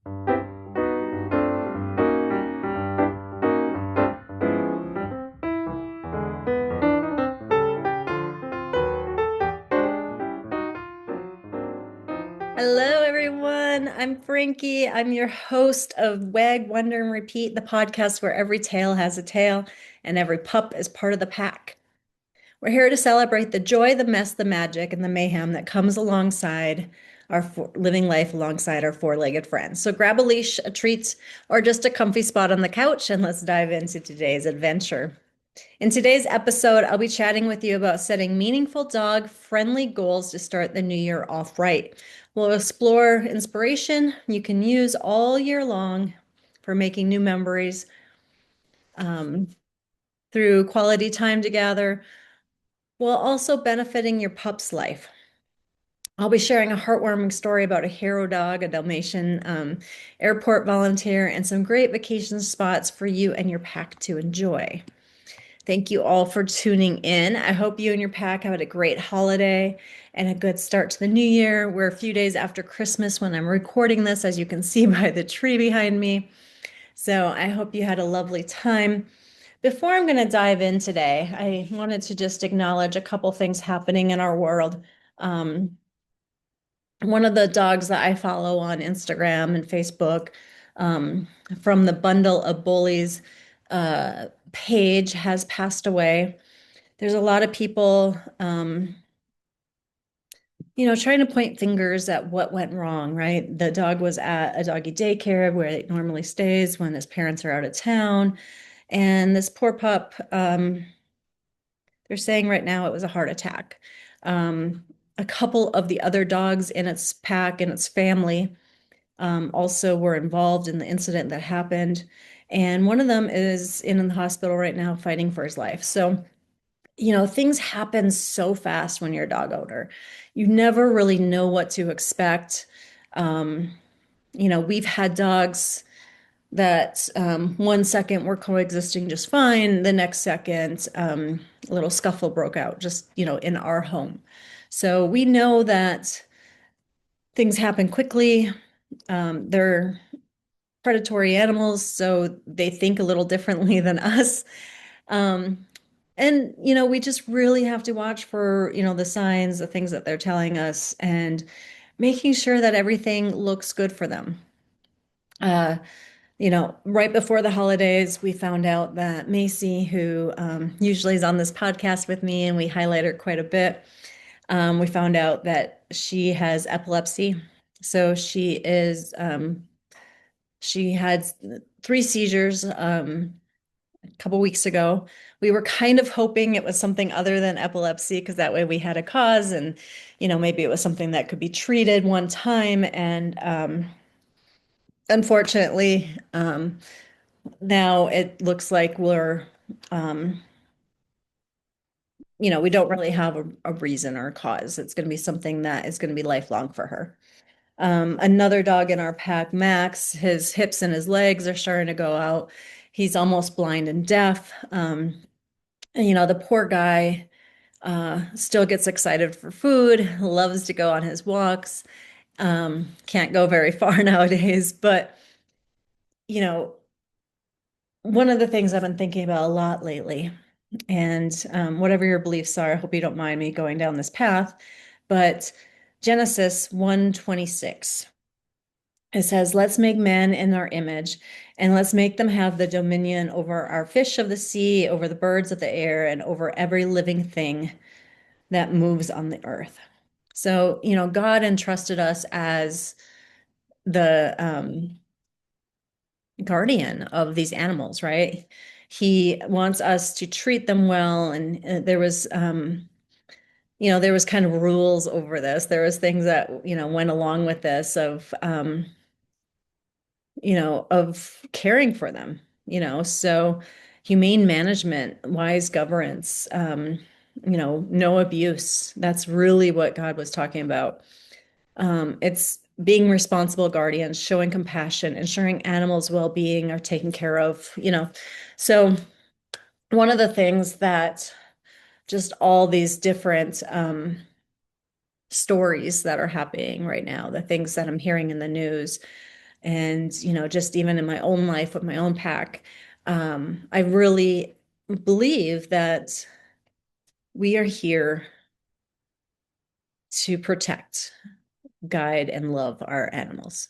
Hello, everyone. I'm Frankie. I'm your host of Wag.Wander.Repeat, the podcast where every tail has a tale and every pup is part of the pack. We're here to celebrate the joy, the mess, the magic, and the mayhem that comes alongside our living life alongside our four-legged friends. So grab a leash, a treat, or just a comfy spot on the couch, and let's dive into today's adventure. In today's episode, I'll be chatting with you about setting meaningful dog friendly goals to start the new year off right. We'll explore inspiration you can use all year long for making new memories um, through quality time together, while also benefiting your pup's life. I'll be sharing a heartwarming story about a hero dog, a Dalmatian airport volunteer, and some great vacation spots for you and your pack to enjoy. Thank you all for tuning in. I hope you and your pack had a great holiday and a good start to the new year. We're a few days after Christmas when I'm recording this, as you can see by the tree behind me. So I hope you had a lovely time. Before I'm going to dive in today, I wanted to just acknowledge a couple things happening in our world. Um, One of the dogs that I follow on Instagram and Facebook, um, from the Bundle of Bullies page, has passed away. There's a lot of people, trying to point fingers at what went wrong, right? The dog was at a doggy daycare where it normally stays when his parents are out of town. And this poor pup, they're saying right now it was a heart attack. A couple of the other dogs in its pack and its family also were involved in the incident that happened. And one of them is in the hospital right now fighting for his life. So, things happen so fast when you're a dog owner. You never really know what to expect. Um, we've had dogs that one second were coexisting just fine, the next second, a little scuffle broke out just, in our home. So we know that things happen quickly. They're predatory animals, so they think a little differently than us. Um, and, we just really have to watch for, the signs, the things that they're telling us, and making sure that everything looks good for them. Uh, right before the holidays, we found out that Macy, who usually is on this podcast with me, and we highlight her quite a bit, we found out that she has epilepsy. So she had three seizures a couple weeks ago. We were kind of hoping it was something other than epilepsy because that way we had a cause and, maybe it was something that could be treated one time. And unfortunately, now it looks like um, we don't really have a reason or a cause. It's going to be something that is going to be lifelong for her. Another dog in our pack, Max, his hips and his legs are starting to go out. He's almost blind and deaf. And, the poor guy still gets excited for food, loves to go on his walks, can't go very far nowadays. But, you know, one of the things I've been thinking about a lot lately, and whatever your beliefs are, I hope you don't mind me going down this path, but Genesis 1:26. It says, let's make man in our image, and let's make them have the dominion over our fish of the sea, over the birds of the air, and over every living thing that moves on the earth. So, God entrusted us as the guardian of these animals, right? He wants us to treat them well. And there was kind of rules over this. There was things that, went along with this of caring for them, so humane management, wise governance, no abuse. That's really what God was talking about. It's being responsible guardians, showing compassion, ensuring animals' well-being are taken care of, So one of the things that just all these different stories that are happening right now, the things that I'm hearing in the news, And, just even in my own life with my own pack, I really believe that we are here to protect, guide, and love our animals,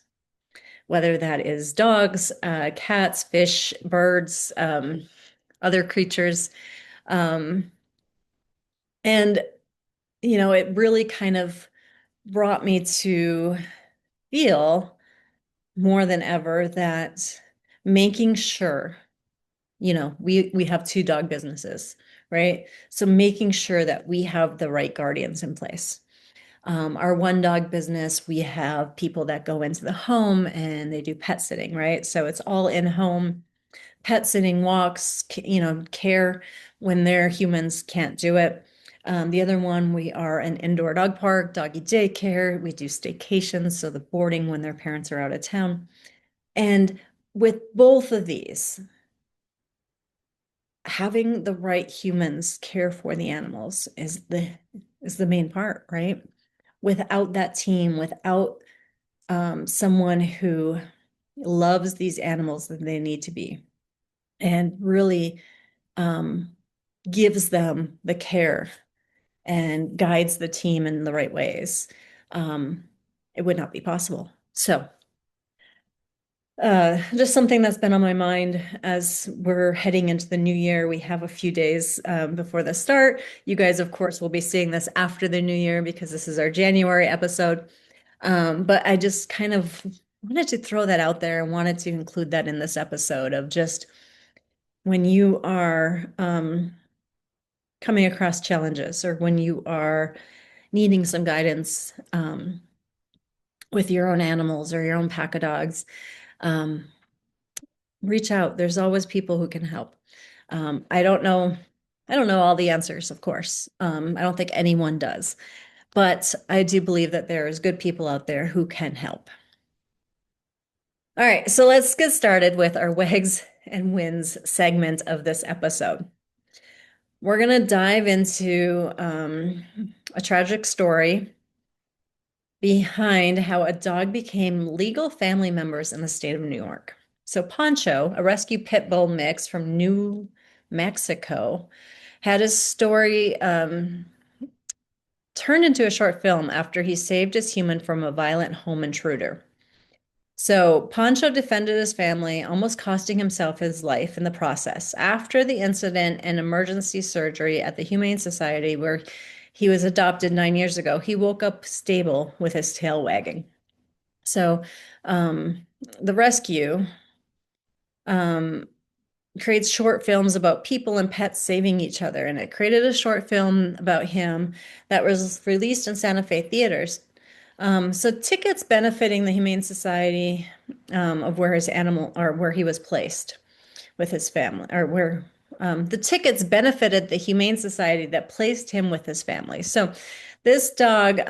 whether that is dogs, cats, fish, birds, other creatures. Um, and, it really kind of brought me to feel more than ever that making sure, we have two dog businesses, right? So making sure that we have the right guardians in place. Our one dog business, we have people that go into the home and they do pet sitting, right? So it's all in home pet sitting, walks, care when their humans can't do it. The other one, we are an indoor dog park, doggy daycare. We do staycations, so the boarding when their parents are out of town. And with both of these, having the right humans care for the animals is the main part, right? Without that team, without someone who loves these animals that they need to be and really um, gives them the care and guides the team in the right ways, um, it would not be possible. So, just something that's been on my mind as we're heading into the new year. We have a few days before the start. You guys, of course, will be seeing this after the new year because this is our January episode. But I just kind of wanted to throw that out there and wanted to include that in this episode of just when you are coming across challenges or when you are needing some guidance with your own animals or your own pack of dogs, um, reach out. There's always people who can help. I don't know all the answers, of course. I don't think anyone does, but I do believe that there is good people out there who can help. All right, so let's get started with our Wags and Wins segment of this episode. We're going to dive into a tragic story behind how a dog became legal family members in the state of New York. So, Poncho, a rescue pit bull mix from New Mexico, had his story turned into a short film after he saved his human from a violent home intruder. So, Poncho defended his family, almost costing himself his life in the process. After the incident and emergency surgery at the Humane Society, where he was adopted 9 years ago, he woke up stable with his tail wagging. So, um, the rescue um, creates short films about people and pets saving each other. And it created a short film about him that was released in Santa Fe theaters. So tickets benefiting the Humane Society of where his animal or where he was placed with his family, or where the tickets benefited the Humane Society that placed him with his family. So this dog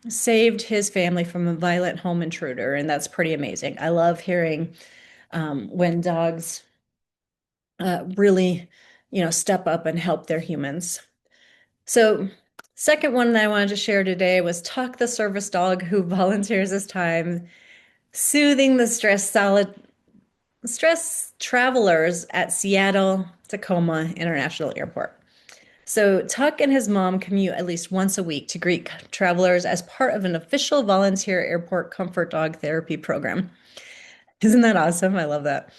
saved his family from a violent home intruder, and that's pretty amazing. I love hearing when dogs really, step up and help their humans. So, second one that I wanted to share today was Tuck, the service dog who volunteers his time soothing the stress travelers at Seattle Tacoma International Airport. So Tuck and his mom commute at least once a week to greet travelers as part of an official volunteer airport comfort dog therapy program. Isn't that awesome? I love that.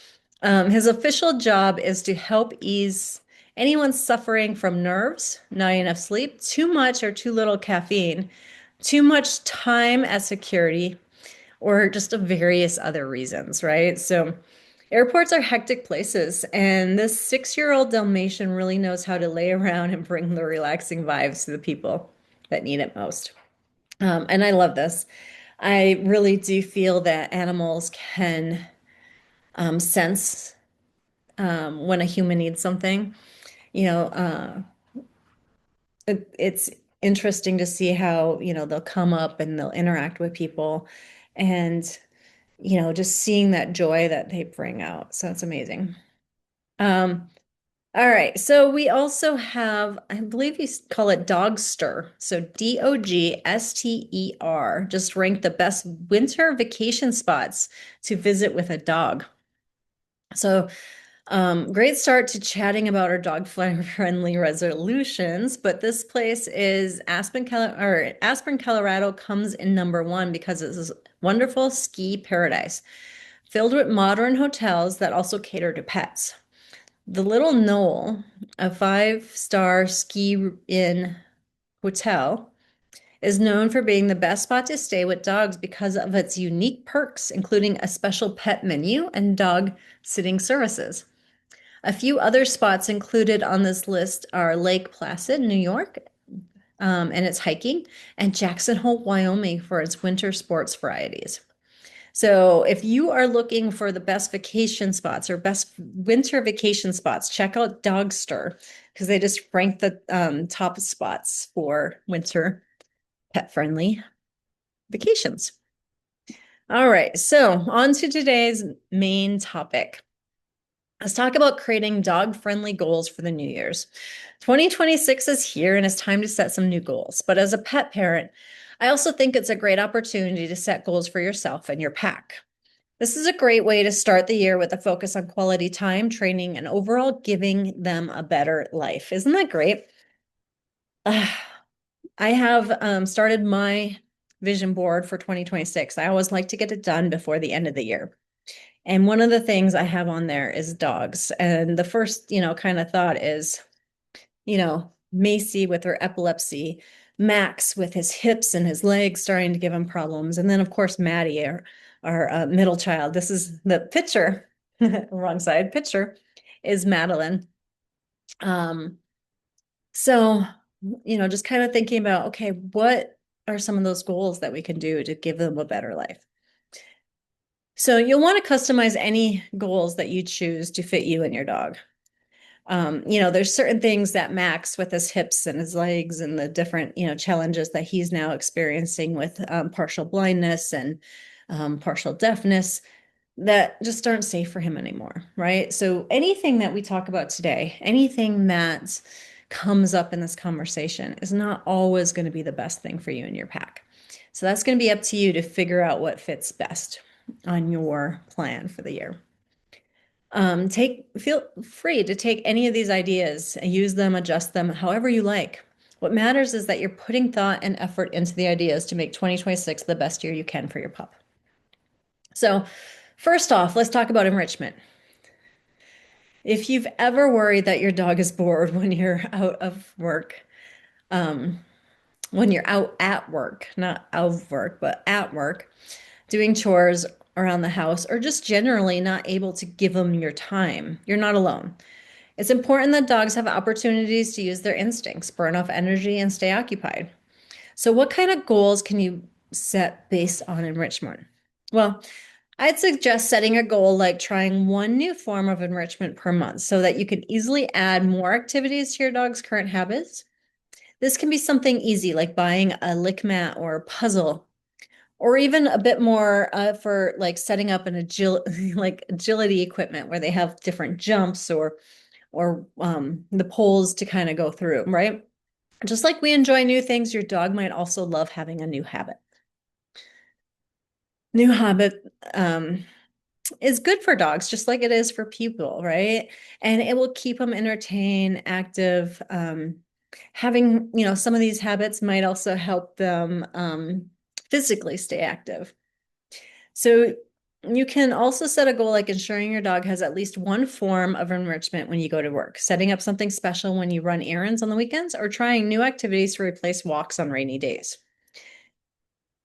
His official job is to help ease anyone suffering from nerves, not enough sleep, too much or too little caffeine, too much time at security, or just of various other reasons, right? So airports are hectic places, and this 6-year-old Dalmatian really knows how to lay around and bring the relaxing vibes to the people that need it most. And I love this. I really do feel that animals can sense when a human needs something. You know, it's interesting to see how, they'll come up and they'll interact with people and, just seeing that joy that they bring out. So it's amazing. Um, All right. So we also have, I believe call it Dogster. So Dogster, just ranked the best winter vacation spots to visit with a dog. So great start to chatting about our dog friendly resolutions, but this place is Aspen, Colorado comes in number one because it's this wonderful ski paradise filled with modern hotels that also cater to pets. The Little Knoll, a five-star ski in hotel, is known for being the best spot to stay with dogs because of its unique perks, including a special pet menu and dog sitting services. A few other spots included on this list are Lake Placid, New York, and its hiking, and Jackson Hole, Wyoming for its winter sports varieties. So if you are looking for the best vacation spots or best winter vacation spots, check out Dogster because they just rank the top spots for winter pet-friendly vacations. All right, so on to today's main topic. Let's talk about creating dog-friendly goals for the New Year's. 2026 is here and it's time to set some new goals. But as a pet parent, I also think it's a great opportunity to set goals for yourself and your pack. This is a great way to start the year with a focus on quality time, training, and overall giving them a better life. Isn't that great? I have started my vision board for 2026. I always like to get it done before the end of the year. And one of the things I have on there is dogs. And the first, kind of thought is, Macy with her epilepsy, Max with his hips and his legs starting to give him problems. And then, of course, Maddie, our middle child. This is the picture, wrong side picture, is Madeline. Um, so, just kind of thinking about, okay, what are some of those goals that we can do to give them a better life? So you'll want to customize any goals that you choose to fit you and your dog. There's certain things that Max with his hips and his legs and the different, challenges that he's now experiencing with partial blindness and partial deafness that just aren't safe for him anymore, right? So anything that we talk about today, anything that comes up in this conversation is not always going to be the best thing for you and your pack. So that's going to be up to you to figure out what fits best on your plan for the year. Feel free to take any of these ideas and use them, adjust them however you like. What matters is that you're putting thought and effort into the ideas to make 2026 the best year you can for your pup. So, first off, let's talk about enrichment. If you've ever worried that your dog is bored when you're out of work, when you're out at work, not out of work, but at work, doing chores around the house, or just generally not able to give them your time, you're not alone. It's important that dogs have opportunities to use their instincts, burn off energy, and stay occupied. So, what kind of goals can you set based on enrichment? Well, I'd suggest setting a goal like trying one new form of enrichment per month so that you can easily add more activities to your dog's current habits. This can be something easy like buying a lick mat or a puzzle, or even a bit more for like setting up an agility equipment where they have different jumps or the poles to kind of go through, right? Just like we enjoy new things, your dog might also love having a new habit. New habit is good for dogs, just like it is for people, right? And it will keep them entertained, active. Having, some of these habits might also help them physically stay active. So you can also set a goal like ensuring your dog has at least one form of enrichment when you go to work, setting up something special when you run errands on the weekends, or trying new activities to replace walks on rainy days.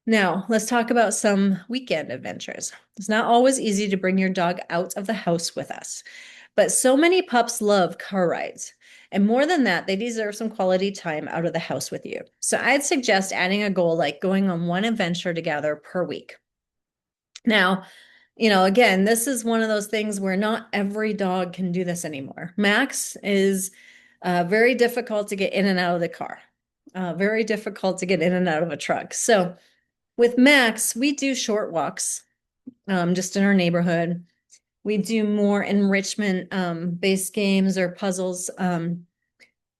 Now, let's talk about some weekend adventures. It's not always easy to bring your dog out of the house with us, but so many pups love car rides. And more than that, they deserve some quality time out of the house with you. So I'd suggest adding a goal like going on one adventure together per week. Now, again, this is one of those things where not every dog can do this anymore. Max is very difficult to get in and out of the car, very difficult to get in and out of a truck. So with Max, we do short walks just in our neighborhood. We do more enrichment based games or puzzles.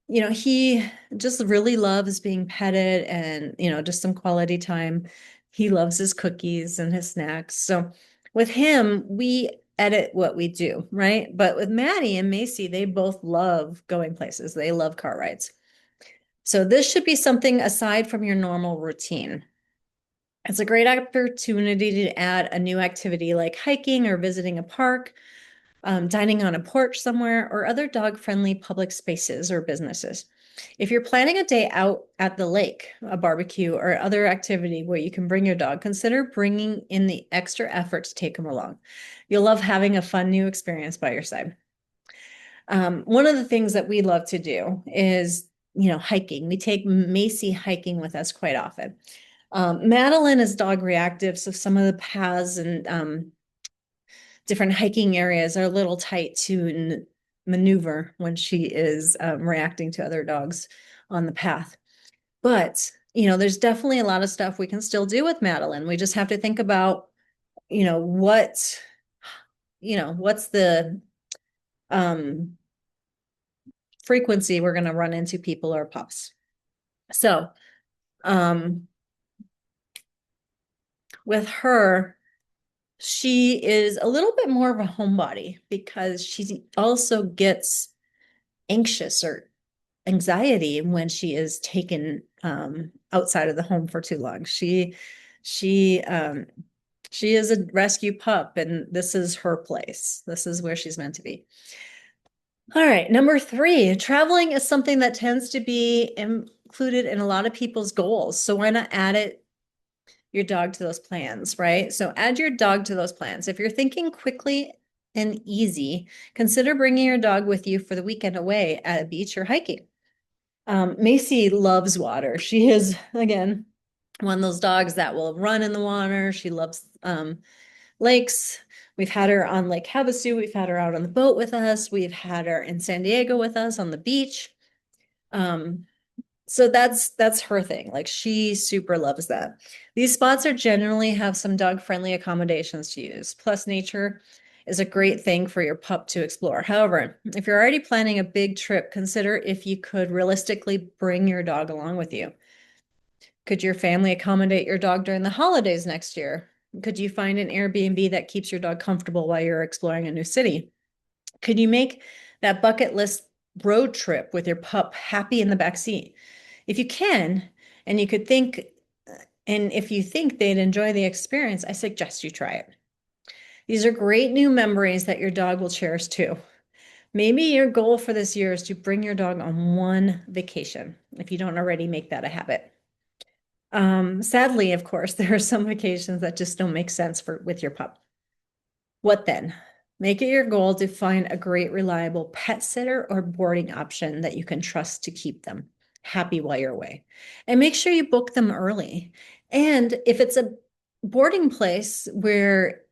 He just really loves being petted and, just some quality time. He loves his cookies and his snacks. So with him, we edit what we do, right? But with Maddie and Macy, they both love going places. They love car rides. So this should be something aside from your normal routine. It's a great opportunity to add a new activity like hiking or visiting a park, dining on a porch somewhere, or other dog-friendly public spaces or businesses. If you're planning a day out at the lake, a barbecue, or other activity where you can bring your dog, consider bringing in the extra effort to take him along. You'll love having a fun new experience by your side. One of the things that we love to do is, hiking. We take Macy hiking with us quite often. Madeline is dog reactive, so some of the paths and different hiking areas are a little tight to maneuver when she is reacting to other dogs on the path. But, there's definitely a lot of stuff we can still do with Madeline. We just have to think about, you know, what, what's the um, frequency we're going to run into people or pups. So, um, with her, she is a little bit more of a homebody because she also gets anxious or anxiety when she is taken outside of the home for too long. She um, she is a rescue pup, and this is her place. This is where she's meant to be. All right, number 3, traveling is something that tends to be included in a lot of people's goals. So why not add your dog to those plans, right? So add your dog to those plans. If you're thinking quickly and easy, consider bringing your dog with you for the weekend away at a beach or hiking. Macy loves water. She is, again, one of those dogs that will run in the water. She loves lakes. We've had her on Lake Havasu. We've had her out on the boat with us. We've had her in San Diego with us on the beach. So that's her thing. Like, she super loves that. These spots are generally have some dog-friendly accommodations to use. Plus, nature is a great thing for your pup to explore. However, if you're already planning a big trip, consider if you could realistically bring your dog along with you. Could your family accommodate your dog during the holidays next year? Could you find an Airbnb that keeps your dog comfortable while you're exploring a new city? Could you make that bucket list road trip with your pup happy in the back seat? If you can, and you could think, and if you think they'd enjoy the experience, I suggest you try it. These are great new memories that your dog will cherish too. Maybe your goal for this year is to bring your dog on one vacation, if you don't already make that a habit. Sadly, of course, there are some vacations that just don't make sense with your pup. What then? Make it your goal to find a great, reliable pet sitter or boarding option that you can trust to keep them happy while you're away. And make sure you book them early. And if it's a boarding place where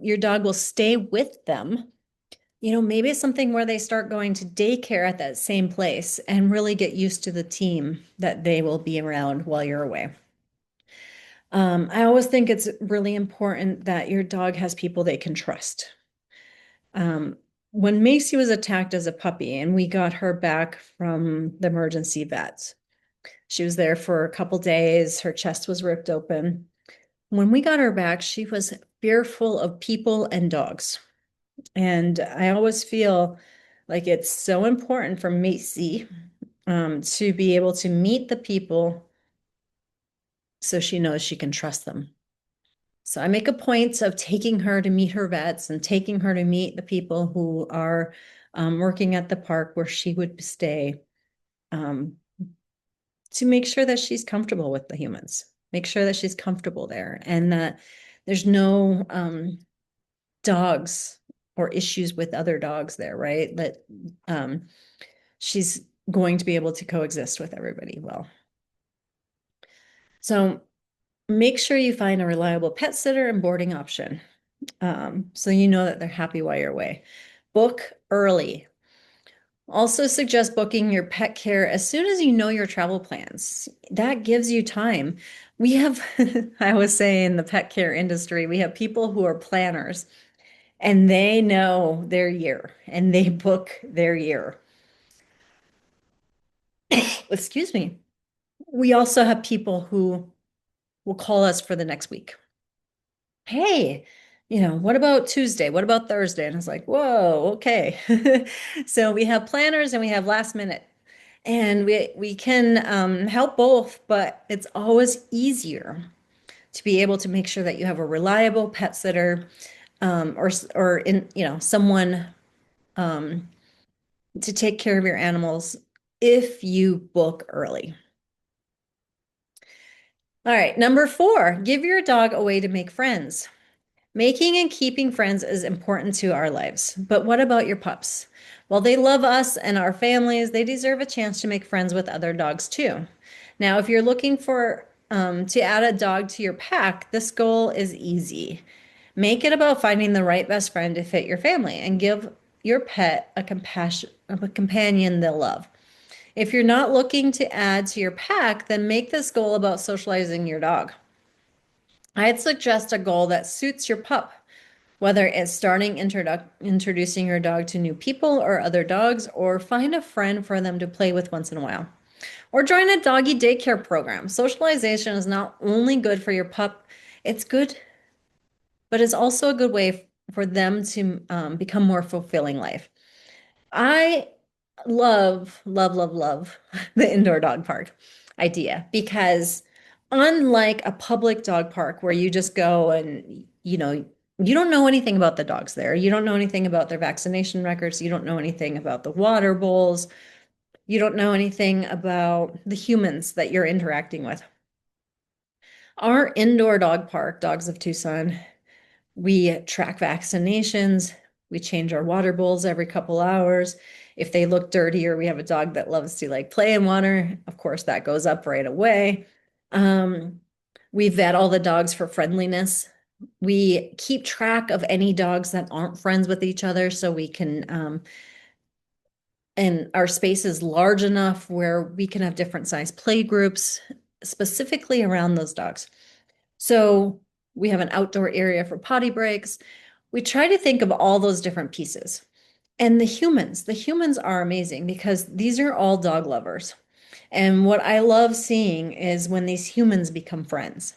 your dog will stay with them, maybe it's something where they start going to daycare at that same place and really get used to the team that they will be around while you're away. I always think it's really important that your dog has people they can trust. When Macy was attacked as a puppy and we got her back from the emergency vet, she was there for a couple days. Her chest was ripped open. When we got her back, she was fearful of people and dogs. And I always feel like it's so important for Macy to be able to meet the people so she knows she can trust them. So I make a point of taking her to meet her vets and taking her to meet the people who are working at the park where she would stay, to make sure that she's comfortable with the humans, make sure that she's comfortable there and that there's no dogs or issues with other dogs there, right? That she's going to be able to coexist with everybody well. So make sure you find a reliable pet sitter and boarding option, so you know that they're happy while you're away. Book early. Also suggest booking your pet care as soon as you know your travel plans. That gives you time. We have, I always say in the pet care industry, we have people who are planners. and they know their year and they book their year. Excuse me. We also have people who will call us for the next week. Hey, what about Tuesday? What about Thursday? And it's like, whoa, okay. So we have planners and we have last minute. And we can help both, but it's always easier to be able to make sure that you have a reliable pet sitter, or someone um, to take care of your animals if you book early. All right, number four, give your dog a way to make friends. Making and keeping friends is important to our lives. But what about your pups? While they love us and our families, they deserve a chance to make friends with other dogs too. Now, if you're looking for to add a dog to your pack, this goal is easy. Make it about finding the right best friend to fit your family and give your pet a companion they'll love. If you're not looking to add to your pack, then make this goal about socializing your dog. I'd suggest a goal that suits your pup, whether it's starting introducing your dog to new people or other dogs, or find a friend for them to play with once in a while. Or join a doggy daycare program. Socialization is not only good for your pup, it's good, but it's also a good way for them to become more fulfilling life. I love, love, love, love the indoor dog park idea because unlike a public dog park where you just go and, you don't know anything about the dogs there. You don't know anything about their vaccination records. You don't know anything about the water bowls. You don't know anything about the humans that you're interacting with. Our indoor dog park, Dogs of Tucson, we track vaccinations. We change our water bowls every couple hours. If they look dirty or we have a dog that loves to like play in water, of course that goes up right away. Um, we vet all the dogs for friendliness. We keep track of any dogs that aren't friends with each other so we can, and our space is large enough where we can have different size play groups specifically around those dogs. So we have an outdoor area for potty breaks. We try to think of all those different pieces. And the humans are amazing because these are all dog lovers. And what I love seeing is when these humans become friends,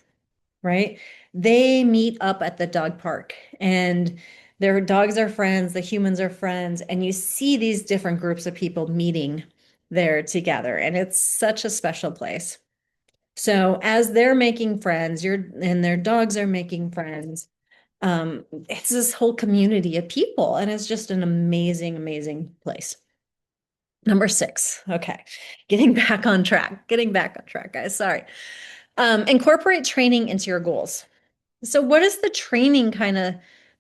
right? They meet up at the dog park and their dogs are friends, the humans are friends, and you see these different groups of people meeting there together. And it's such a special place. So as they're making friends, and their dogs are making friends, it's this whole community of people, and it's just an amazing, amazing place. Number six. Okay. Getting back on track, guys. Sorry. Incorporate training into your goals. So what is the training kind of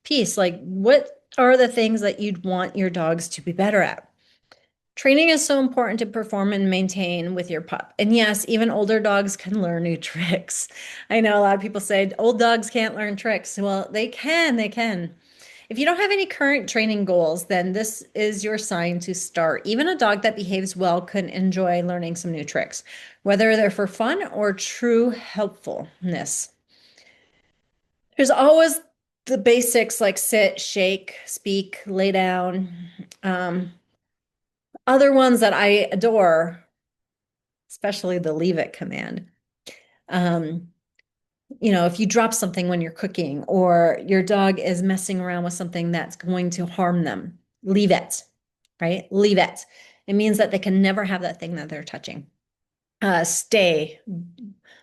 piece? Like, what are the things that you'd want your dogs to be better at? Training is so important to perform and maintain with your pup. And yes, even older dogs can learn new tricks. I know a lot of people say old dogs can't learn tricks. Well, they can. If you don't have any current training goals, then this is your sign to start. Even a dog that behaves well could enjoy learning some new tricks, whether they're for fun or true helpfulness. There's always the basics like sit, shake, speak, lay down. Um, Other ones that I adore, especially the leave it command. Um, if you drop something when you're cooking or your dog is messing around with something that's going to harm them, leave it, right? Leave it. It means that they can never have that thing that they're touching. Stay,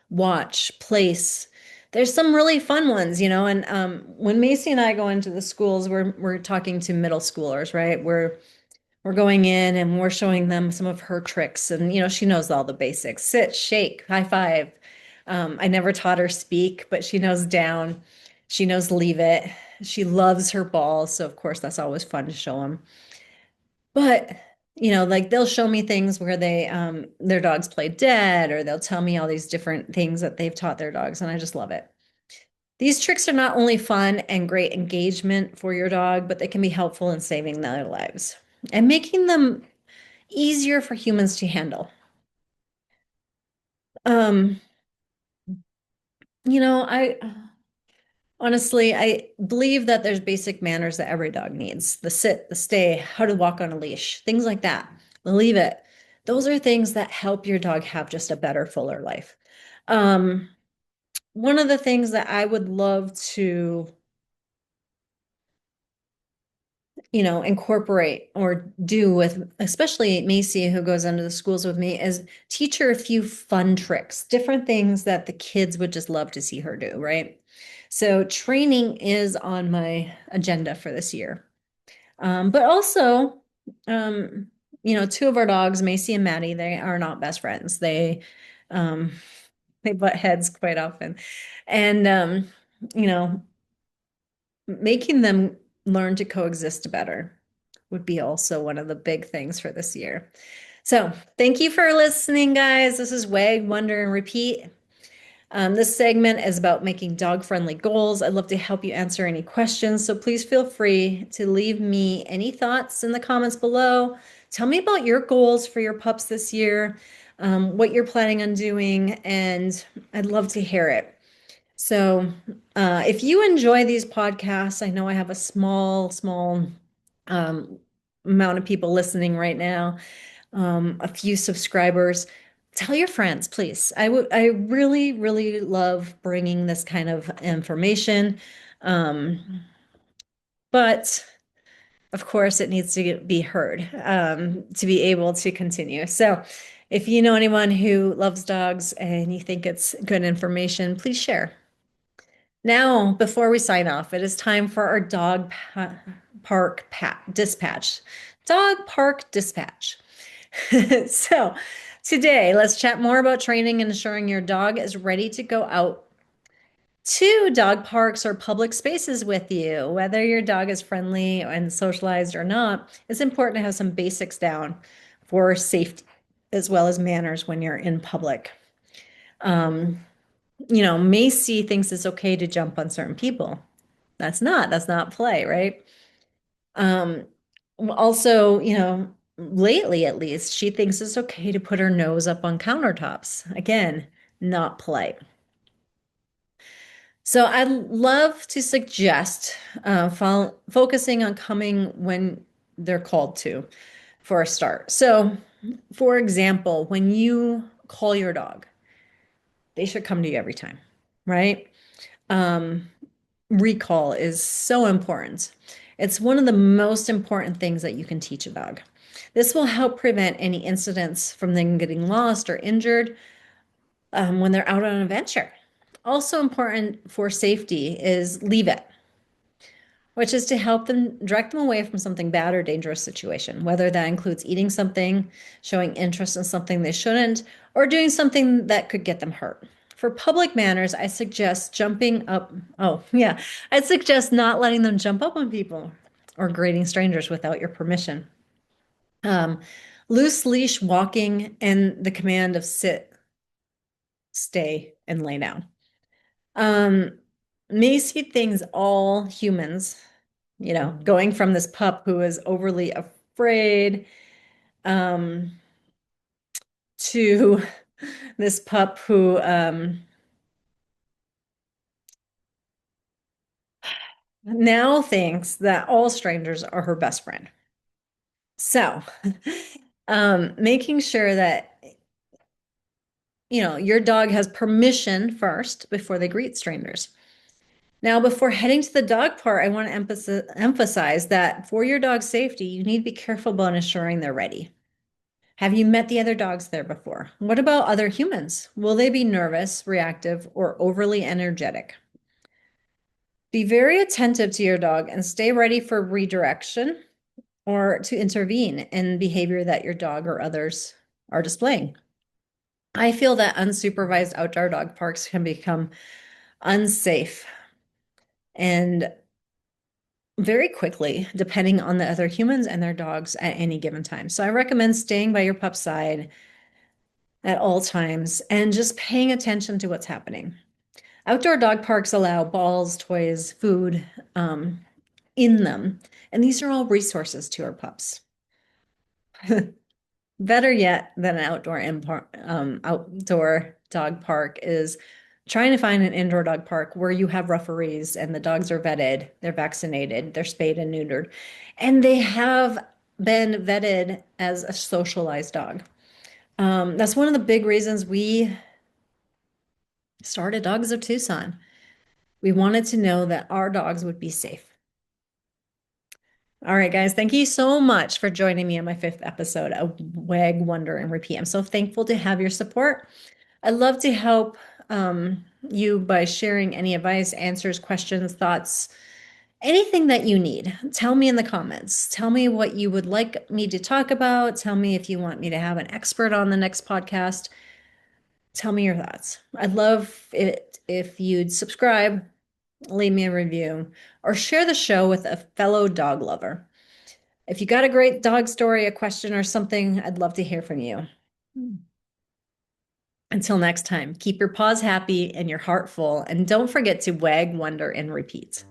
watch, place. There's some really fun ones, and when Macy and I go into the schools, we're talking to middle schoolers, right? We're going in and we're showing them some of her tricks. And, she knows all the basics. Sit, shake, high five. I never taught her speak, but she knows down. She knows leave it. She loves her ball. So, of course, that's always fun to show them. But, like they'll show me things where their dogs play dead, or they'll tell me all these different things that they've taught their dogs. And I just love it. These tricks are not only fun and great engagement for your dog, but they can be helpful in saving their lives and making them easier for humans to handle. Um, I Honestly, I believe that there's basic manners that every dog needs. The sit, the stay, how to walk on a leash, things like that. The leave it. Those are things that help your dog have just a better, fuller life. Um, One of the things that I would love to, incorporate or do with, especially Macy, who goes into the schools with me, is teach her a few fun tricks, different things that the kids would just love to see her do, right? So training is on my agenda for this year. But also, um, two of our dogs, Macy and Maddie, they are not best friends. Um, they butt heads quite often. And, you know, making them learn to coexist better would be also one of the big things for this year. So thank you for listening, guys. This is Wag, Wonder, and Repeat. This segment is about making dog-friendly goals. I'd love to help you answer any questions, so please feel free to leave me any thoughts in the comments below. Tell me about your goals for your pups this year, what you're planning on doing, and I'd love to hear it. So, if you enjoy these podcasts, I know I have a small um, amount of people listening right now, a few subscribers. Tell your friends, please. I really love bringing this kind of information. Um, but of course, it needs to be heard to be able to continue. So, if you know anyone who loves dogs and you think it's good information, please share. Now, before we sign off, it is time for our dispatch. Dog park dispatch. So, today, let's chat more about training and ensuring your dog is ready to go out to dog parks or public spaces with you. Whether your dog is friendly and socialized or not, it's important to have some basics down for safety as well as manners when you're in public. Um, Macy thinks it's okay to jump on certain people. That's not play, right? Um, Also, lately at least, she thinks it's okay to put her nose up on countertops. Again, not play. So I'd love to suggest focusing on coming when they're called to for a start. So, for example, when you call your dog, they should come to you every time, right? Um, Recall is so important. It's one of the most important things that you can teach a dog. This will help prevent any incidents from them getting lost or injured when they're out on an adventure. Also important for safety is leave it, which is to help them direct them away from something bad or dangerous situation, whether that includes eating something, showing interest in something they shouldn't, or doing something that could get them hurt. For public manners, I suggest jumping up. Oh, yeah. I'd suggest not letting them jump up on people or greeting strangers without your permission. Um, Loose leash walking and the command of sit, stay, and lay down. Um, Macy things all humans, going from this pup who is overly afraid, um, to this pup who now thinks that all strangers are her best friend. So, making sure that your dog has permission first before they greet strangers. Now, before heading to the dog park, I want to emphasize that for your dog's safety, you need to be careful about ensuring they're ready. Have you met the other dogs there before? What about other humans? Will they be nervous, reactive, or overly energetic? Be very attentive to your dog and stay ready for redirection or to intervene in behavior that your dog or others are displaying. I feel that unsupervised outdoor dog parks can become unsafe and very quickly, depending on the other humans and their dogs at any given time. So I recommend staying by your pup's side at all times and just paying attention to what's happening. Outdoor dog parks allow balls, toys, food in them, and these are all resources to our pups. Better yet than an outdoor dog park is trying to find an indoor dog park where you have referees and the dogs are vetted, they're vaccinated, they're spayed and neutered, and they have been vetted as a socialized dog. That's one of the big reasons we started Dogs of Tucson. We wanted to know that our dogs would be safe. All right, guys, thank you so much for joining me on my fifth episode of Wag, Wonder, and Repeat. I'm so thankful to have your support. I'd love to help you by sharing any advice, answers, questions, thoughts, anything that you need. Tell me in the comments. Tell me what you would like me to talk about. Tell me if you want me to have an expert on the next podcast. Tell me your thoughts. I'd love it if you'd subscribe, leave me a review, or share the show with a fellow dog lover. If you got a great dog story, a question, or something, I'd love to hear from you. Until next time, keep your paws happy and your heart full, and don't forget to wag, wonder, and repeat.